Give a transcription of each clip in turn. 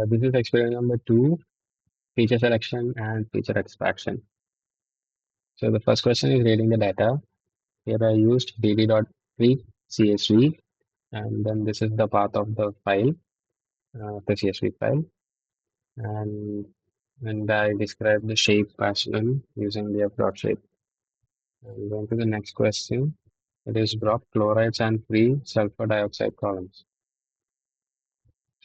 This is experiment number 2, feature selection and feature extraction. So the first question is reading the data. Here I used dd.3csv, and then this is the path of the file, the CSV file, and I describe the shape as well using the f.shape. And going to the next question, it is drop chlorides and free sulfur dioxide columns.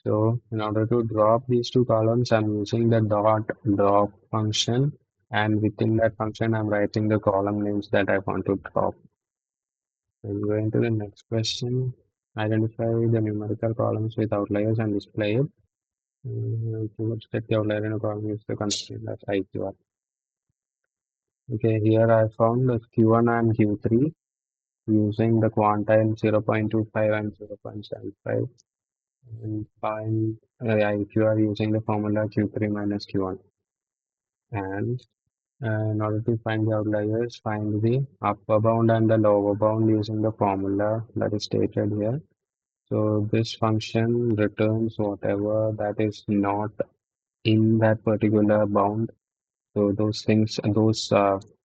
So in order to drop these two columns, I'm using the dot drop function, and within that function, I'm writing the column names that I want to drop. And going to the next question, identify the numerical columns with outliers and display it. To check the outlier in a column, use the constraint as IQR. Okay, here I found the Q1 and Q3 using the quantile 0.25 and 0.75, and find IQR using the formula Q3 minus Q1. And in order to find the outliers, find the upper bound and the lower bound using the formula that is stated here. So this function returns whatever that is not in that particular bound. So those things, those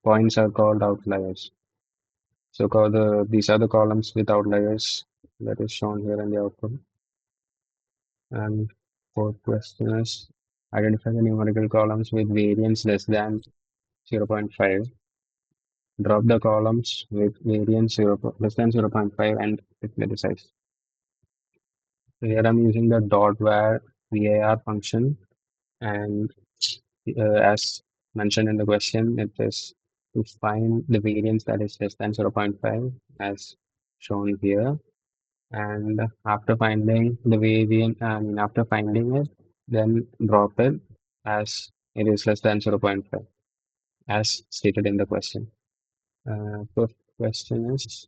points are called outliers. So these are the columns with outliers that is shown here in the output. And fourth question is identify the numerical columns with variance less than 0.5. Drop the columns with variance less than 0.5 and display the size. So here I'm using the dot var function, and as mentioned in the question, it is to find the variance that is less than 0.5 as shown here. And after finding the variance, after finding it, then drop it as it is less than 0.5 as stated in the question. Fifth question is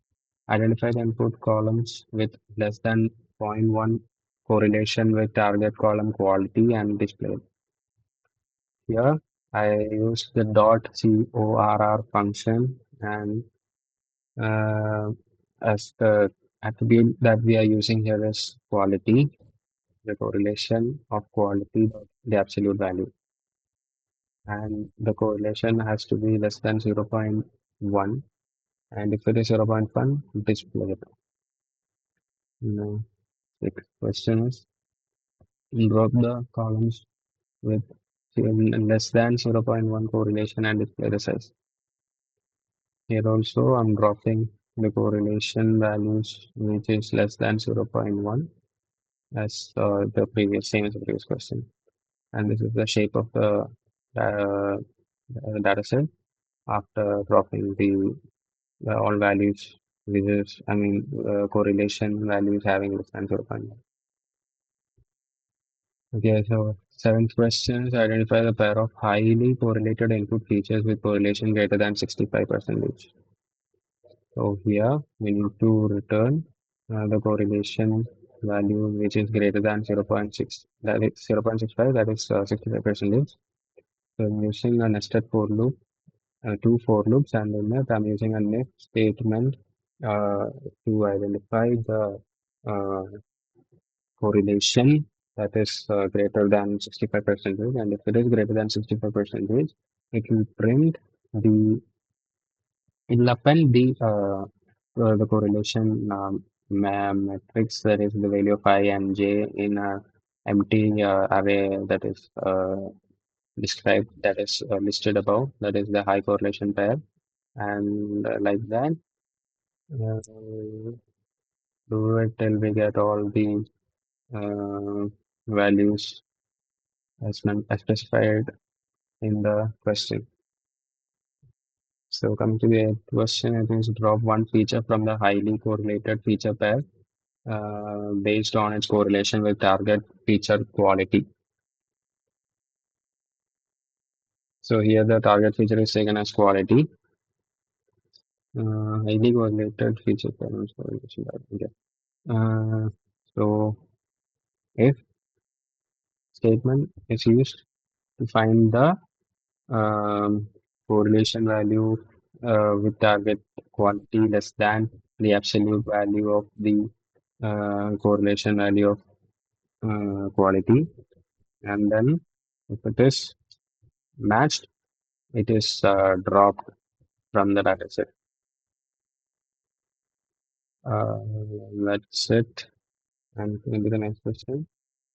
identify the input columns with less than 0.1 correlation with target column quality and display. Here I use the .corr function, and as the attribute that we are using here is quality, the correlation of quality, the absolute value. And the correlation has to be less than 0.1. And if it is 0.1, display it. Now, sixth question is drop the columns with less than 0.1 correlation and display the size. Here also I'm dropping the correlation values which is less than 0.1 as the same as the previous question. And this is the shape of the data set after dropping the all values, which is, correlation values having less than 0.1. Okay, so seventh question is identify the pair of highly correlated input features with correlation greater than 65%. So here we need to return the correlation value which is greater than 0.6, that is 0.65, that is 65%. So I'm using a nested for loop, two for loops, and in that I'm using a if statement to identify the uh, correlation that is greater than 65%, and if it is greater than 65%, it will print the it will append the correlation matrix, that is the value of I and j in a empty array that is described, that is listed above, that is the high correlation pair, and like that do it till we get all the values as specified in the question. So coming to the question, it is drop one feature from the highly correlated feature pair based on its correlation with target feature quality. So here the target feature is taken as quality. Highly correlated feature pair. Okay. So if statement is used to find the correlation value with target quality less than the absolute value of the correlation value of quality. And then if it is matched, it is dropped from the dataset. Uh, that's it. And maybe the next question.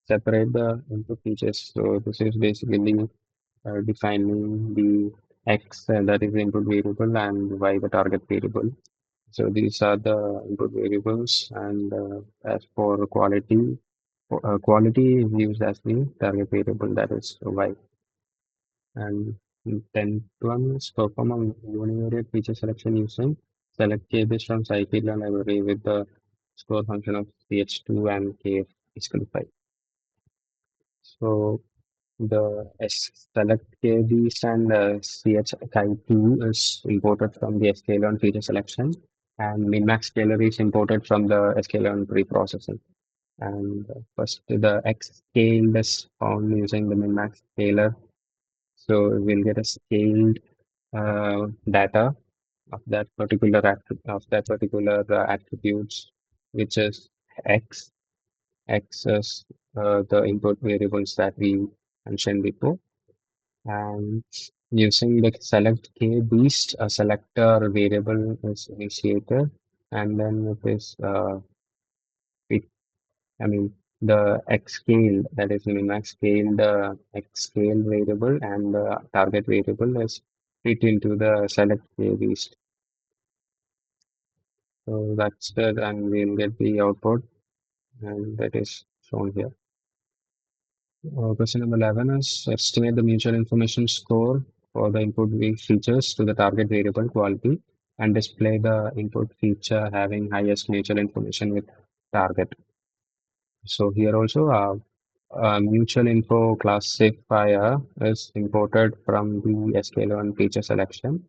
Separate the input features. So this is basically defining the X that is the input variable and Y the target variable. So these are the input variables, and as for quality, quality is used as the target variable, that is Y. And 10th one is perform a univariate feature selection using select k based from scikit-learn library with the store function of ch2 and k is equal to 5. So the select KBs and ch2 is imported from the sklearn feature selection, and min-max scalar is imported from the sklearn pre-processing. And first, the x scaled is found using the min-max scalar. So we'll get a scaled data of that particular attributes, which is x. X is the input variables that we mentioned before. And using the select k beast, a selector variable is initiated, and then it is it. I mean the x scale, that is min-max scale, the x scale variable and the target variable is fit into the select k beast. So that's it, and we'll get the output, and that is shown here. Question number 11 is estimate the mutual information score for the input features to the target variable quality and display the input feature having highest mutual information with target. So here also mutual info classifier is imported from the sklearn feature selection,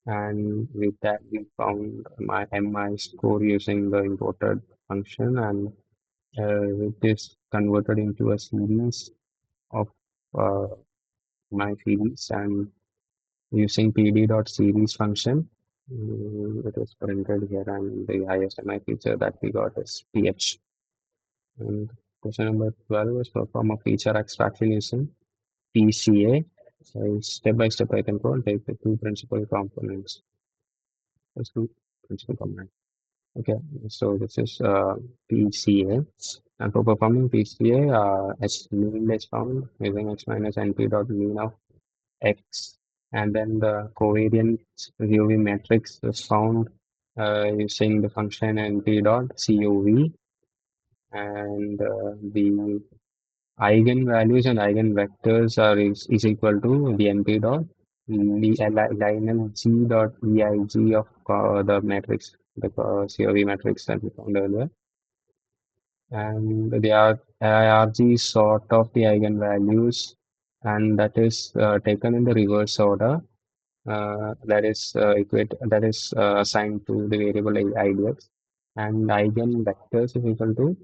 and with that we found my mi score using the imported function, and it is converted into a series of uh, my series, and using pd.series function, it is printed here, and the highest mi feature that we got is ph. And question number 12 is perform a feature extraction using PCA. So step by step I can go and take the two principal components. Let's do principal component. Okay, so this is PCA. And for performing PCA, as mean is found using x minus np dot mean of X, and then the covariance UV matrix is found using the function np dot cov, and the eigenvalues and eigenvectors is equal to the np dot Lionel G dot eig of the matrix, the COV matrix that we found earlier, and the IRG is sort of the eigenvalues, and that is taken in the reverse order. That is assigned to the variable idx, and eigenvectors is equal to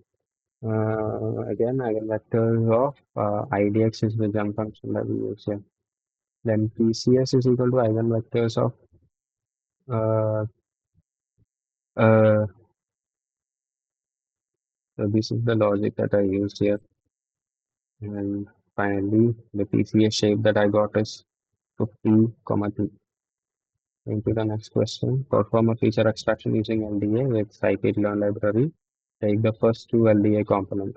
again eigenvectors of idx is the jump function that we use here. Then PCS is equal to eigenvectors of uh, uh, so this is the logic that I used here, and finally the PCS shape that I got is 50, 2. Into the next question. Perform a feature extraction using LDA with scikit-learn library. Take the first two LDA component.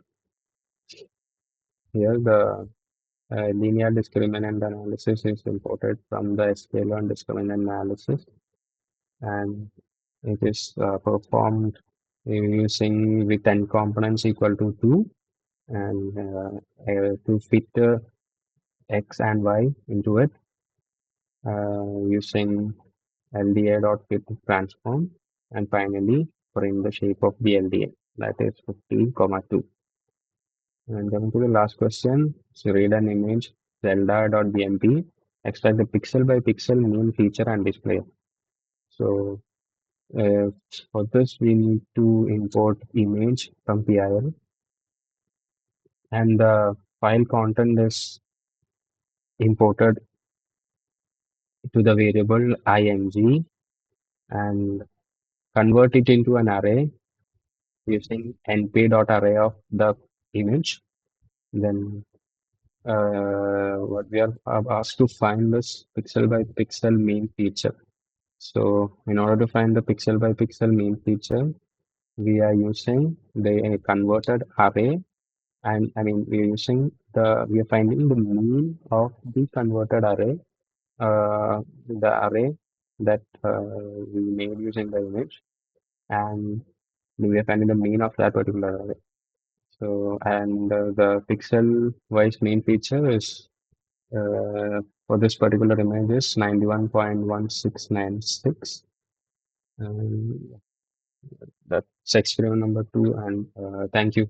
Here the linear discriminant analysis is imported from the sklearn discriminant analysis, and it is performed using with n components equal to 2, and to fit x and y into it using LDA.fit transform, and finally print the shape of the LDA, that is 50, 2. And coming to the last question, so read an image zelda.bmp, extract the pixel by pixel mean feature and display. So for this we need to import image from PIL, and the file content is imported to the variable img, and convert it into an array using np.array of the image. Then what we are asked to find this pixel by pixel mean feature. So in order to find the pixel by pixel mean feature, we are using the converted array, and I mean we are finding the mean of the converted array, the array that we made using the image, and we are finding the mean of that particular array. So, and the pixel wise mean feature is for this particular image is 91.1696. And that's experiment number two. And thank you.